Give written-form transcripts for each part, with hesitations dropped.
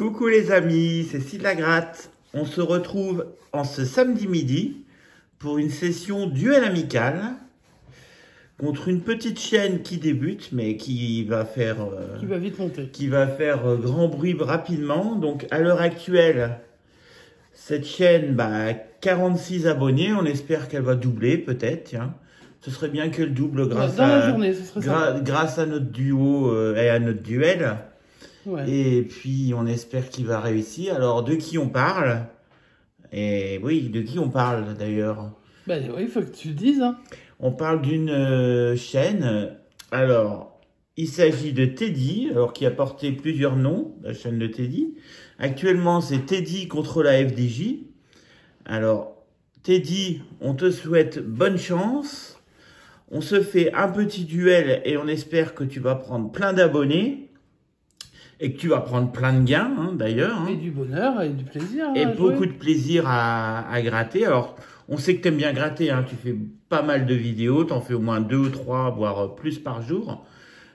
Coucou les amis, c'est Sid la Gratte. On se retrouve en ce samedi midi pour une session duel amical contre une petite chaîne qui débute mais qui va faire qui va vite monter, qui va faire grand bruit rapidement. Donc à l'heure actuelle, cette chaîne a 46 abonnés. On espère qu'elle va doubler peut-être. Tiens, ce serait bien qu'elle double grâce grâce à notre duo et à notre duel. Ouais. Et puis, on espère qu'il va réussir. Alors, de qui on parle? Et oui, de qui on parle d'ailleurs? Ben oui, il faut que tu le dises. Hein. On parle d'une chaîne. Alors, il s'agit de Teddy, alors qui a porté plusieurs noms, la chaîne de Teddy. Actuellement, c'est Teddy contre la FDJ. Alors, Teddy, on te souhaite bonne chance. On se fait un petit duel et on espère que tu vas prendre plein d'abonnés. Et que tu vas prendre plein de gains, hein, d'ailleurs. Hein. Et du bonheur et du plaisir. Et beaucoup de plaisir à gratter. Alors, on sait que tu aimes bien gratter. Hein. Tu fais pas mal de vidéos. Tu en fais au moins 2 ou 3, voire plus par jour.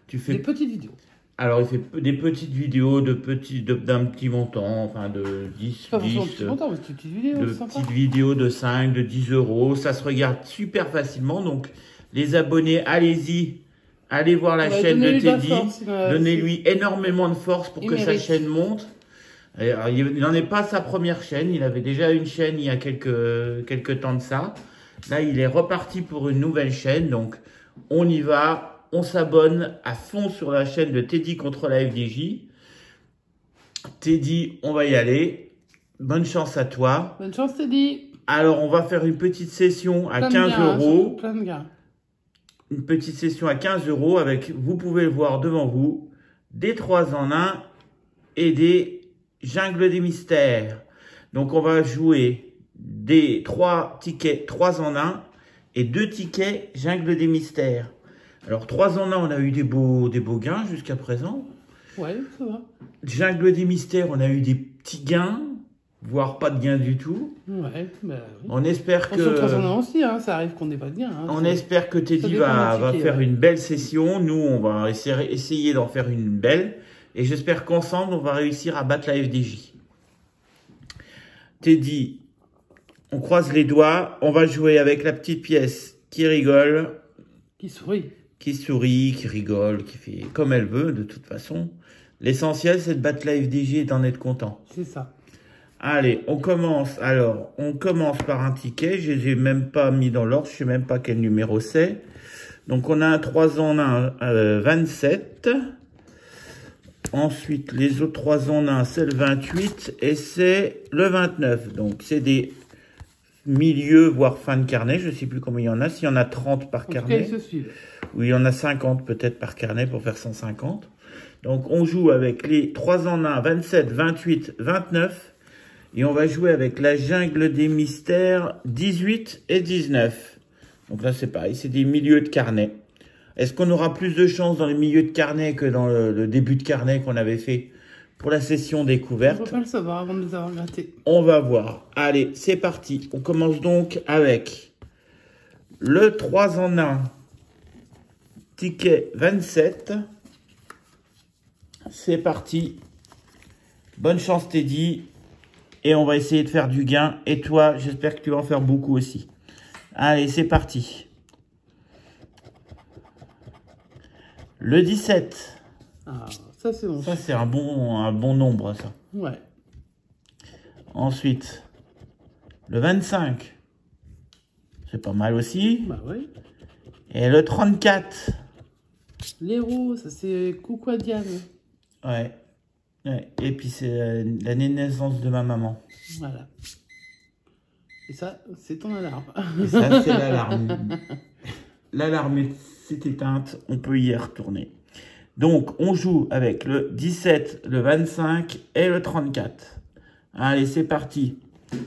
Tu fais... Des petites vidéos. Alors, il fait des petites vidéos d'un petit montant, enfin de 10, pas 10 petit montant, mais petites vidéos, de petites vidéos de 5, de 10 euros. Ça se regarde super facilement. Donc, les abonnés, allez-y. Allez voir la chaîne de Teddy, donnez-lui énormément de force pour que sa chaîne monte. Alors, il n'en est pas sa première chaîne, il avait déjà une chaîne il y a quelques temps de ça. Là, il est reparti pour une nouvelle chaîne, donc on y va, on s'abonne à fond sur la chaîne de Teddy contre la FDJ. Teddy, on va y aller. Bonne chance à toi. Bonne chance Teddy. Alors, on va faire une petite session à 15 euros. Plein de gains. Une petite session à 15 euros avec, vous pouvez le voir devant vous, des 3 en 1 et des jungles des mystères. Donc, on va jouer des 3 tickets 3 en 1 et 2 tickets jungle des mystères. Alors, 3 en 1, on a eu des beaux gains jusqu'à présent. Ouais, ça va. Jungle des mystères, on a eu des petits gains, voire pas de gains du tout. Ouais, bah oui. On espère que... 3 en 1 aussi, hein, ça arrive qu'on n'ait pas de gains. Hein, on espère que Teddy va faire une belle session. Nous, on va essayer d'en faire une belle. Et j'espère qu'ensemble, on va réussir à battre la FDJ. Teddy, on croise les doigts. On va jouer avec la petite pièce qui rigole. Qui sourit. Qui sourit, qui rigole, qui fait comme elle veut, de toute façon. L'essentiel, c'est de battre la FDJ et d'en être content. C'est ça. Allez, on commence. Alors, on commence par un ticket. Je les ai même pas mis dans l'ordre. Je sais même pas quel numéro c'est. Donc, on a un 3 en 1, 27. Ensuite, les autres 3 en 1, c'est le 28 et c'est le 29. Donc, c'est des milieux, voire fin de carnet. Je sais plus combien il y en a. S'il y en a 30 par carnet. Ils se suivent. Ou il y en a 50 peut-être par carnet pour faire 150. Donc, on joue avec les 3 en 1, 27, 28, 29. Et on va jouer avec la jungle des mystères 18 et 19. Donc là, c'est pareil, c'est des milieux de carnet. Est-ce qu'on aura plus de chance dans les milieux de carnet que dans le début de carnet qu'on avait fait pour la session découverte? On ne peut pas le savoir avant de nous avoir gratté. On va voir. Allez, c'est parti. On commence donc avec le 3 en 1, ticket 27. C'est parti. Bonne chance Teddy. Et on va essayer de faire du gain. Et toi, j'espère que tu vas en faire beaucoup aussi. Allez, c'est parti. Le 17. Ah, ça c'est bon. Ça, c'est un bon nombre, ça. Ouais. Ensuite, le 25. C'est pas mal aussi. Bah oui. Et le 34. L'héros, ça c'est coucou à Diane. Ouais. Ouais, et puis c'est l'année de naissance de ma maman. Voilà. Et ça, c'est ton alarme. Et ça, c'est l'alarme. L'alarme s'est éteinte, on peut y retourner. Donc, on joue avec le 17, le 25 et le 34. Allez, c'est parti.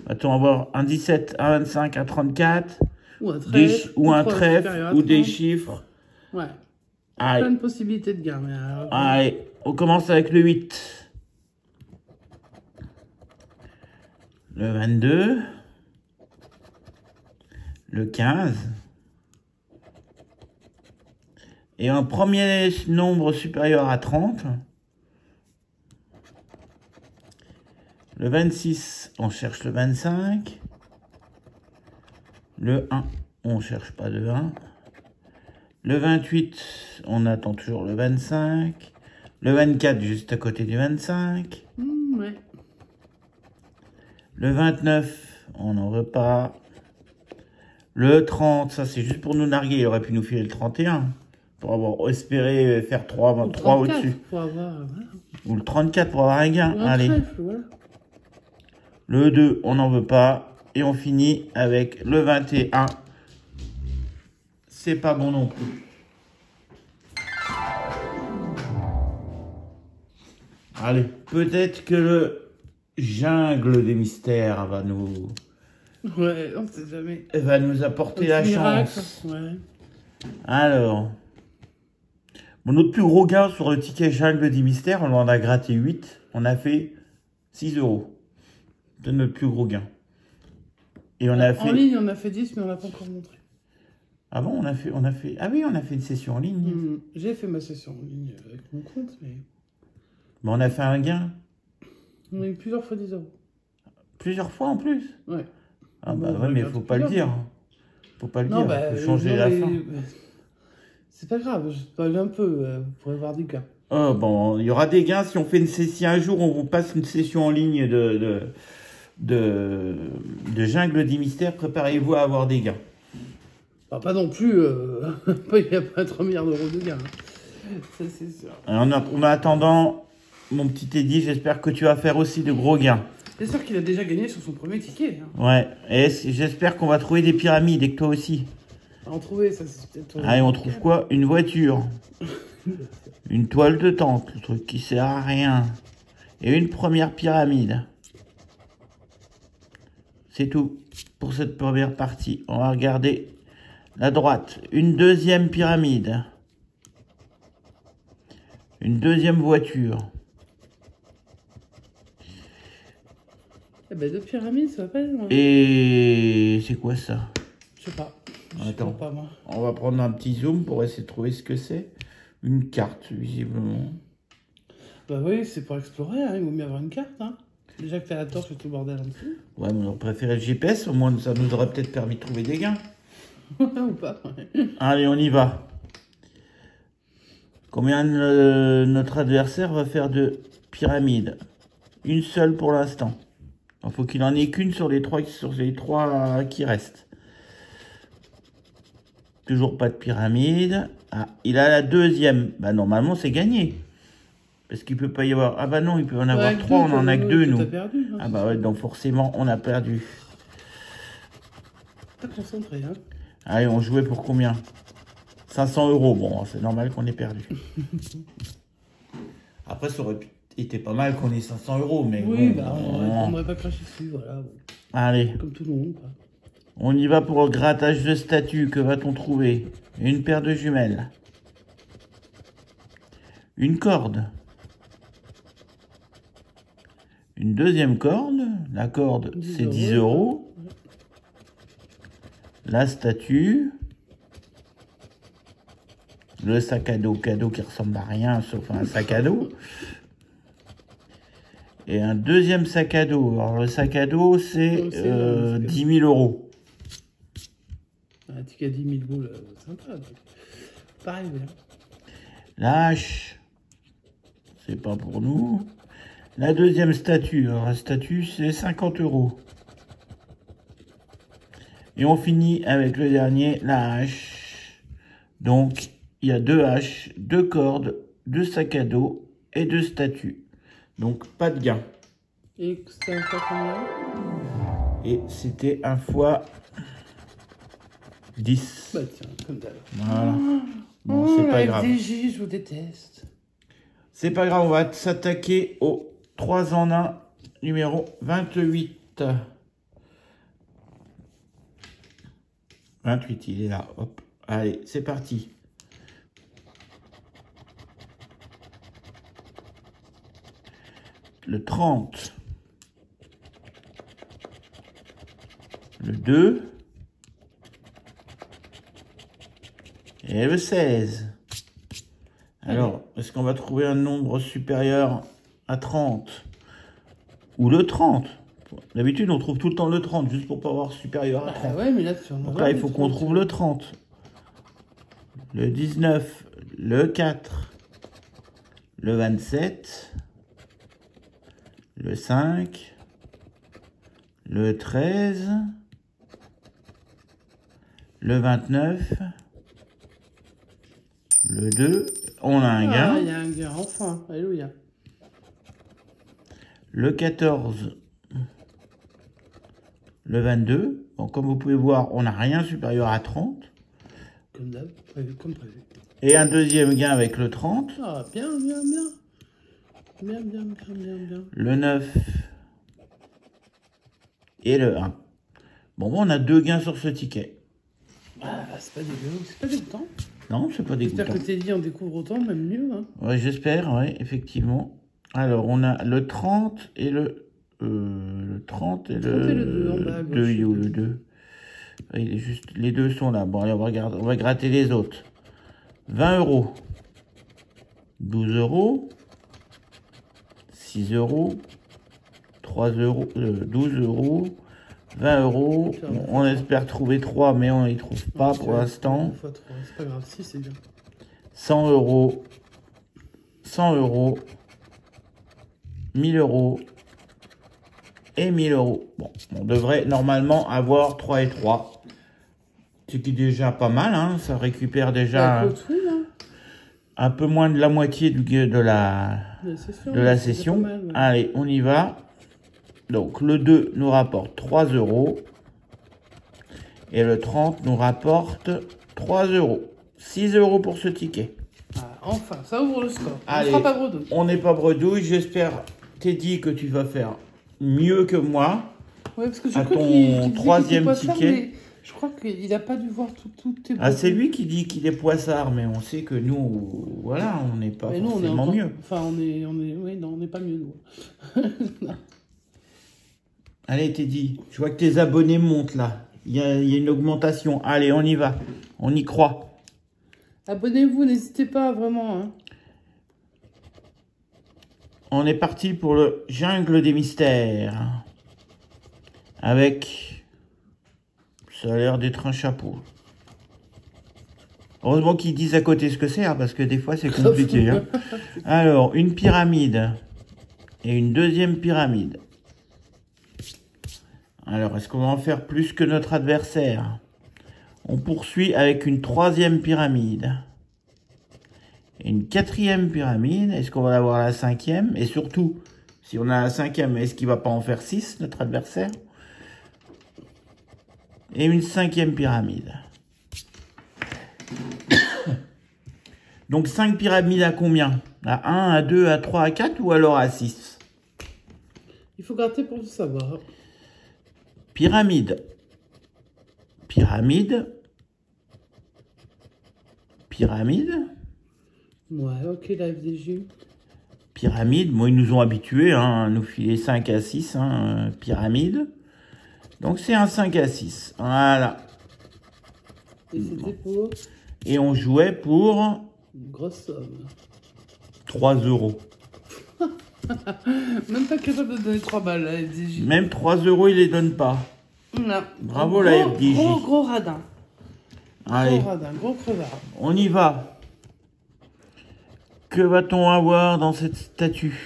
Attends, on va voir un 17, un 25, un 34. Ou un trèfle. Ou un trèfle, ou des chiffres. Ouais. Allez. Plein de possibilités de gain. Mais alors... Allez, on commence avec le 8. Le 22, le 15, et un premier nombre supérieur à 30, Le 26, on cherche le 25. Le 1, on cherche pas de 1. Le 28, on attend toujours le 25. Le 24, juste à côté du 25. Ouais. Le 29, on n'en veut pas. Le 30, ça c'est juste pour nous narguer. Il aurait pu nous filer le 31. Pour avoir espéré faire 3 au-dessus. Ou le 34 pour avoir un gain. Allez. Trèfle, voilà. Le 2, on n'en veut pas. Et on finit avec le 21. C'est pas bon non plus. Allez, peut-être que le jungle des mystères va nous... Ouais, on sait jamais. Va nous apporter la chance. Ouais. Alors... Bon, notre plus gros gain sur le ticket jungle des mystères, on en a gratté 8. On a fait 6 €. C'est notre plus gros gain. Et on a fait... En ligne, on a fait 10, mais on l'a pas encore montré. Ah bon, on a fait... Ah oui, on a fait une session en ligne. J'ai fait ma session en ligne avec mon compte, mais... Mais on a fait un gain. On a eu plusieurs fois 10 €. Plusieurs fois en plus? Ouais. Ah bah ouais, mais faut pas le dire. Faut pas le dire, bah, faut changer la fin. C'est pas grave, je parle un peu, vous pourrez voir des gains. Oh bon, il y aura des gains si on fait une session. Si un jour on vous passe une session en ligne de jungle des mystères, préparez-vous à avoir des gains. Bah, pas non plus, il n'y a pas 3 milliards d'euros de gains. Ça c'est sûr. En attendant, mon petit Teddy, j'espère que tu vas faire aussi de gros gains. J'espère qu'il a déjà gagné sur son premier ticket. Hein. Ouais, et j'espère qu'on va trouver des pyramides et que toi aussi. En trouver, ça c'est peut-être... Allez, on trouve quoi? Une voiture. Une toile de tente, le truc qui sert à rien. Et une première pyramide. C'est tout pour cette première partie. On va regarder la droite. Une deuxième pyramide. Une deuxième voiture. Eh ben, 2 pyramides, ça va pas loin. Et c'est quoi ça? Je sais pas. Attends, pas, moi. On va prendre un petit zoom pour essayer de trouver ce que c'est. Une carte, visiblement. Bah oui, c'est pour explorer, hein. Il vaut mieux avoir une carte. Hein. Déjà que t'as la torche et tout le bordel en dessous. Ouais, mais on préférait le GPS, au moins ça nous aurait peut-être permis de trouver des gains. Ou pas, ouais. Allez, on y va. Combien notre adversaire va faire de pyramides? Une seule pour l'instant. Il faut qu'il en ait qu'une sur les trois qui restent. Toujours pas de pyramide. Ah, il a la deuxième. Bah normalement c'est gagné. Parce qu'il peut pas y avoir... Ah bah non, il peut en avoir 3, on en a que 2 nous. Perdu, hein, ah bah ouais, donc forcément on a perdu. Pas concentré, hein. Allez, on jouait pour combien? 500 €. Bon, c'est normal qu'on ait perdu. Après, ça aurait été pas mal qu'on ait 500 €, mais oui, bon, bah on n'aurait pas craché dessus, voilà. Allez. Comme tout le monde, quoi. On y va pour le grattage de statue. Que va-t-on trouver? Une paire de jumelles. Une corde. Une deuxième corde. La corde, c'est 10 €. La statue. Le sac à dos. Cadeau qui ressemble à rien, sauf à un sac à dos. Et un deuxième sac à dos. Alors, le sac à dos, c'est 10 000 €. Un ticket à 10 000 boules, sympa. Pareil, bien. La hache, c'est pas pour nous. La deuxième statue, alors la statue, c'est 50 €. Et on finit avec le dernier, la hache. Donc, il y a 2 haches, 2 cordes, 2 sacs à dos et 2 statues. Donc, pas de gain. Et c'était un fois combien? Et c'était un fois 10. Bah tiens, comme d'hab. Voilà. Bon, c'est pas grave. FDJ, je vous déteste. C'est pas grave, on va s'attaquer au 3 en 1, numéro 28. 28, il est là. Hop. Allez, c'est parti. Le 30. Le 2. Et le 16. Alors, est-ce qu'on va trouver un nombre supérieur à 30? Ou le 30. D'habitude, on trouve tout le temps le 30, juste pour pas avoir supérieur à 30. Ouais, mais là, donc là, il faut qu'on trouve le 30. Le 19, le 4, le 27, le 5, le 13, le 29, le 2, on a un gain. Ah, il y a un gain, enfin, alléluia. Le 14, le 22. Bon, comme vous pouvez voir, on n'a rien supérieur à 30. Comme d'hab, comme prévu. Et un deuxième gain avec le 30. Ah, bien, bien, bien. Bien, bien, bien, bien, bien. Le 9 et le 1. Bon, on a 2 gains sur ce ticket. Ah, c'est pas dégueu, c'est pas dégoûtant. Non, c'est pas dégoûtant. J'espère que Teddy en découvre autant, même mieux. Hein. Oui, j'espère, oui, effectivement. Alors, on a le 30 et le 30 et le 2 en bas à gauche. Le 2. Il est juste, les deux sont là. Bon, allez, on va gratter les autres. 20 €. 12 €. 6 €. 3 €. 12 €. 20 €. On espère trouver 3, mais on ne les trouve pas pour l'instant. C'est pas grave, si, c'est bien. 100 €. 100 €. 1000 € et 1000 €. Bon, on devrait normalement avoir 3 et 3. Ce qui est déjà pas mal, hein. Ça récupère déjà un peu moins de la moitié de la session. Mal, ouais. Allez, on y va. Donc, le 2 nous rapporte 3 € et le 30 nous rapporte 3 €. 6 € pour ce ticket. Ah, enfin, ça ouvre le score. Allez, on ne sera pas bredouille. On n'est pas bredouille. J'espère, Teddy, que tu vas faire mieux que moi. Ouais, parce que je à ton troisième ticket. Je crois qu'il n'a pas dû voir tout tes Ah, c'est lui qui dit qu'il est poissard, mais on sait que nous, voilà, on n'est pas forcément mieux. Enfin, oui, non, on n'est pas mieux, nous. Allez, Teddy, je vois que tes abonnés montent, là. Il y a une augmentation. Allez, on y va. On y croit. Abonnez-vous, n'hésitez pas, vraiment. Hein. On est parti pour le jungle des mystères. Avec... Ça a l'air d'être un chapeau. Heureusement qu'ils disent à côté ce que c'est, hein, parce que des fois c'est compliqué. Hein. Alors, une pyramide. Et une deuxième pyramide. Alors, est-ce qu'on va en faire plus que notre adversaire? On poursuit avec une troisième pyramide. Et une quatrième pyramide. Est-ce qu'on va avoir la cinquième? Et surtout, si on a la cinquième, est-ce qu'il ne va pas en faire 6, notre adversaire? Et une cinquième pyramide. Donc 5 pyramides à combien? À 1, à 2, à 3, à 4 ou alors à 6? Il faut gratter pour le savoir. Pyramide. Pyramide. Pyramide. Ouais, ok, la FDJ. Pyramide. Bon, ils nous ont habitués hein, à nous filer 5 à 6. Hein, pyramide. Donc, c'est un 5 à 6. Voilà. Et c'était pour... Et on jouait pour... Une grosse somme. 3 €. Même pas capable de donner 3 balles, la FDJ. Même 3 €, il les donne pas. Non. Bravo, la FDJ. Gros radin. Allez. Gros radin, gros crevard. On y va. Que va-t-on avoir dans cette statue?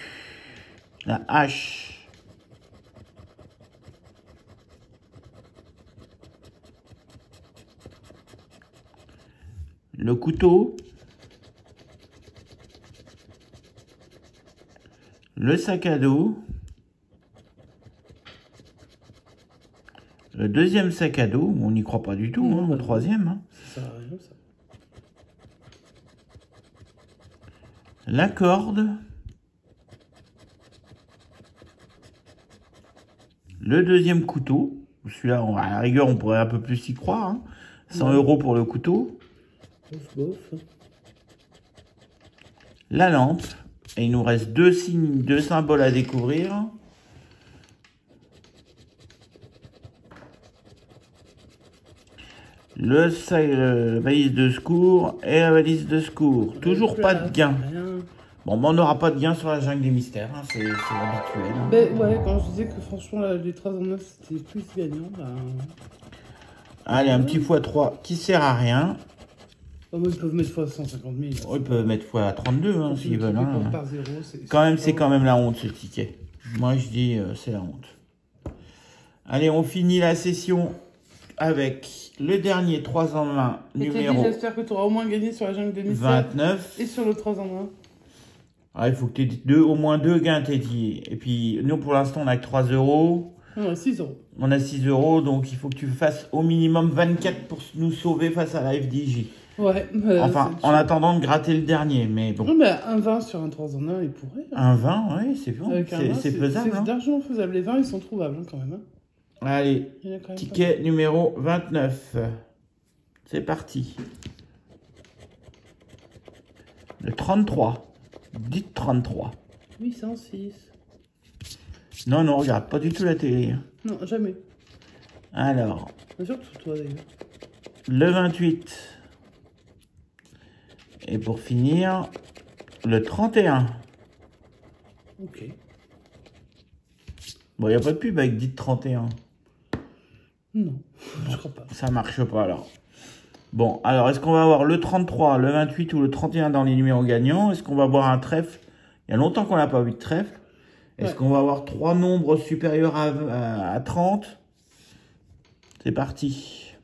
La hache. Le couteau. Le sac à dos. Le deuxième sac à dos. On n'y croit pas du tout, hein, le troisième. Hein. Ça sert à rien, ça. La corde. Le deuxième couteau. Celui-là, à la rigueur, on pourrait un peu plus y croire. Hein. 100 € pour le couteau. Bof. La lampe. Et il nous reste deux symboles à découvrir. Le valise de secours et la valise de secours. Toujours pas de gain. Bon, on n'aura pas de gain sur la jungle des mystères, hein, c'est l'habituel. Hein. Ben ouais, quand je disais que franchement, là, les 3 en 9, c'était plus gagnant. Ben... Allez, un petit x3 qui sert à rien. Oh, moi, ils peuvent mettre x 150 000. Oh, ils peuvent mettre x32 hein, s'ils veulent. Hein. Par 0, c'est quand même la honte ce ticket. Moi, je dis, c'est la honte. Allez, on finit la session avec le dernier 3 en 1 numéro. J'espère que tu auras au moins gagné sur la jungle des mystères. 29. Et sur le 3 en 1. Ah, il faut que tu aies au moins 2 gains, Teddy. Et puis, nous, pour l'instant, on a que 3 euros. On a 6 euros. On a 6 euros, donc il faut que tu fasses au minimum 24 pour nous sauver face à la FDJ. Ouais. Enfin, en attendant de gratter le dernier, mais bon. Non, mais un 20 sur un 3 en 1, il pourrait. Hein. Un 20, oui, c'est bon. C'est faisable. C'est largement faisable. Les 20, ils sont trouvables hein, quand même. Hein. Allez, ticket numéro 29. C'est parti. Le 33. Dites 33. 806. Non, non, regarde pas du tout la télé. Hein. Non, jamais. Alors. Surtout toi d'ailleurs. Le 28. Et pour finir, le 31. Ok. Bon, il n'y a pas de pub avec Dites 31. Non, je crois pas. Ça marche pas alors. Bon, alors est-ce qu'on va avoir le 33, le 28 ou le 31 dans les numéros gagnants? Est-ce qu'on va avoir un trèfle? Il y a longtemps qu'on n'a pas vu de trèfle. Est-ce qu'on va avoir 3 nombres supérieurs à 30? C'est parti.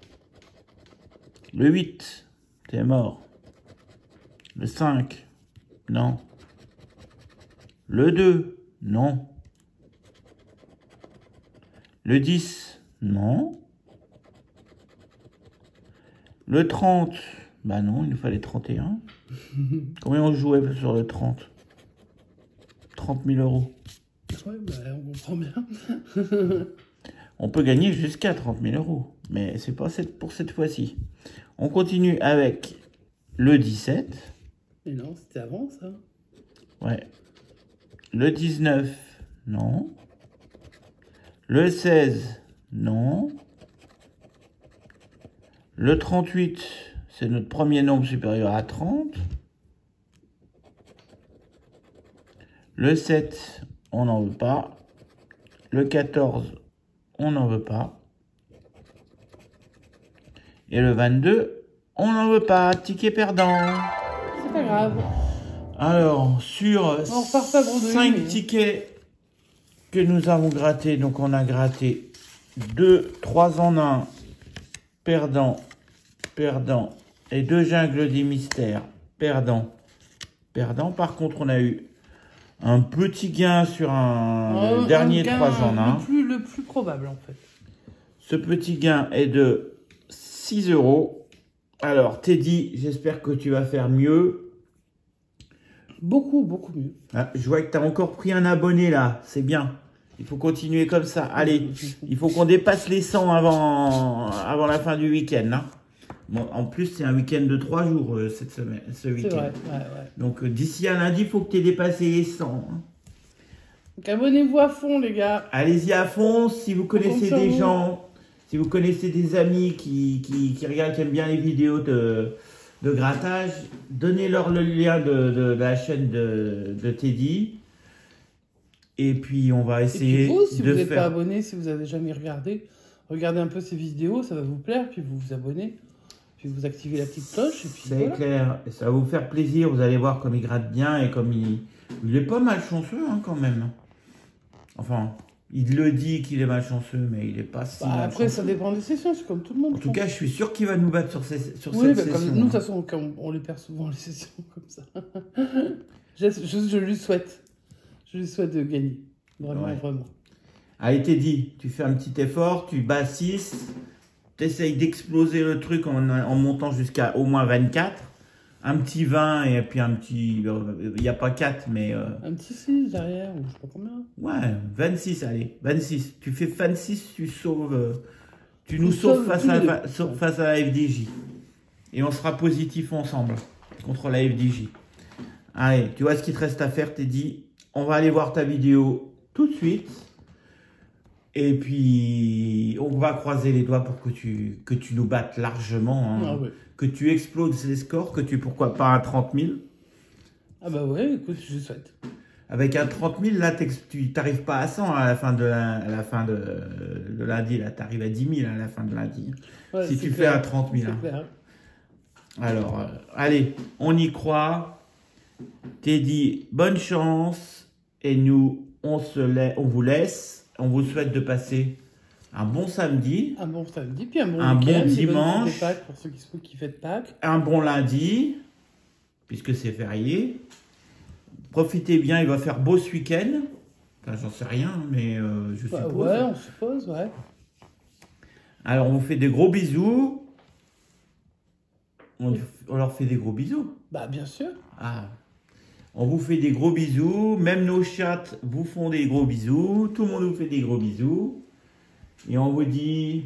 Le 8, t'es mort. Le 5, non. Le 2, non. Le 10, non. Le 30, bah non, il nous fallait 31. Combien on jouait sur le 30? 30 000 euros. Ouais, bah on comprend bien. On peut gagner jusqu'à 30 000 euros, mais c'est pas pour cette fois-ci. On continue avec le 17. Mais non, c'était avant ça. Ouais. Le 19, non. Le 16, non. Le 38, c'est notre premier nombre supérieur à 30. Le 7, on n'en veut pas. Le 14, on n'en veut pas. Et le 22, on n'en veut pas. Ticket perdant. C'est pas grave. Alors, sur 5 tickets que nous avons grattés, donc on a gratté 2, 3 en 1, perdant, perdant, et 2 jungles des mystères, perdant, perdant. Par contre, on a eu un petit gain sur un dernier 3 en 1. Le plus probable, en fait. Ce petit gain est de 6 euros. Alors, Teddy, j'espère que tu vas faire mieux. Beaucoup, beaucoup mieux. Ah, je vois que tu as encore pris un abonné, là. C'est bien. Il faut continuer comme ça. Allez, il faut qu'on dépasse les 100 avant la fin du week-end. Hein. Bon, en plus, c'est un week-end de 3 jours, ce week-end. C'est vrai, ouais. Donc, d'ici à lundi, il faut que tu aies dépassé les 100. Hein. Donc, abonnez-vous à fond, les gars. Allez-y à fond. Si vous connaissez des gens, si vous connaissez des amis qui regardent, qui aiment bien les vidéos de grattage, donnez-leur le lien de la chaîne de Teddy. Et puis, on va essayer vous, si vous n'êtes pas abonné, si vous n'avez jamais regardé, regardez un peu ces vidéos, ça va vous plaire, puis vous vous abonnez, puis vous activez la petite cloche. C'est clair, et ça va vous faire plaisir, vous allez voir comme il gratte bien, et comme il est pas malchanceux hein, quand même. Enfin, il le dit qu'il est malchanceux, mais il n'est pas si malchanceux. Après, ça dépend des sessions, c'est comme tout le monde. En tout cas, je suis sûr qu'il va nous battre sur cette session. Nous, de toute façon, on les perd souvent, les sessions comme ça. je lui souhaite. Je lui souhaite de gagner. Vraiment, vraiment. Allez, Teddy, tu fais un petit effort, tu bats 6, tu essayes d'exploser le truc en montant jusqu'à au moins 24. Un petit 20 et puis un petit... Il n'y a pas 4, mais... Un petit 6 derrière, ou je sais pas combien. Ouais, 26, allez. 26. Tu fais 26, tu sauves... Tu nous sauves face à la FDJ. Et on sera positif ensemble contre la FDJ. Allez, tu vois ce qu'il te reste à faire, Teddy. On va aller voir ta vidéo tout de suite. Et puis, on va croiser les doigts pour que tu nous battes largement. Hein. Que tu exploses les scores, que tu, pourquoi pas, un 30 000. Ah bah ouais, écoute, je souhaite. Avec un 30 000, là, tu n'arrives pas à 100 à la fin de lundi. Là, tu arrives à 10 000 à la fin de lundi. Ouais, si tu fais à 30 000. Hein. Alors, allez, on y croit. Teddy, bonne chance. Et nous, on vous laisse. On vous souhaite de passer un bon samedi. Un bon samedi, puis un bon dimanche. De Pâques pour ceux qui fêtent Pâques. Un bon lundi, puisque c'est férié. Profitez bien, il va faire beau ce week-end. Enfin, j'en sais rien, mais je suppose. Ouais, on suppose, ouais. Alors, on vous fait des gros bisous. On leur fait des gros bisous. Bah, bien sûr. Ah. On vous fait des gros bisous. Même nos chats vous font des gros bisous. Tout le monde vous fait des gros bisous. Et on vous dit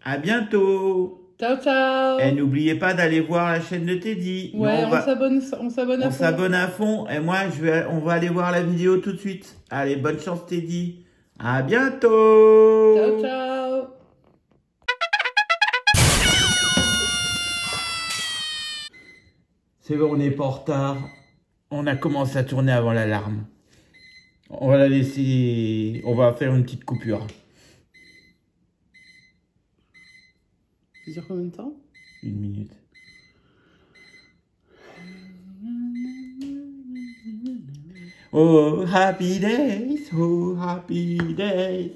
à bientôt. Ciao, ciao. Et n'oubliez pas d'aller voir la chaîne de Teddy. Ouais, on s'abonne à fond. On s'abonne à fond. Et moi, on va aller voir la vidéo tout de suite. Allez, bonne chance Teddy. À bientôt. Ciao, ciao. C'est bon, on n'est pas en retard. On a commencé à tourner avant l'alarme. On va la laisser... On va faire une petite coupure. Ça dure combien de temps? 1 minute. Oh, happy days, oh, happy days,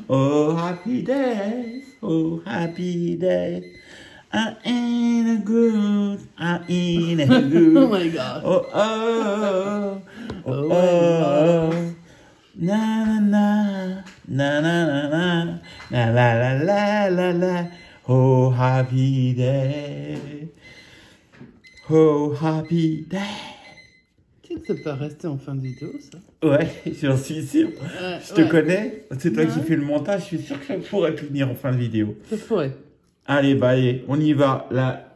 oh, happy days, oh, happy days. I'm in a good, I'm in a good. Oh my God. Oh, oh, oh, oh, oh. Na, na, na, na, na, na, na, la, la, la, la, la. Oh, happy day. Oh, happy day. Tu sais que ça peut rester en fin de vidéo, ça? Ouais, j'en suis sûr. Je te connais. C'est toi qui fais le montage. Je suis sûr que ça pourrait venir en fin de vidéo. Ça pourrait. Allez, bah, allez, on y va. Là,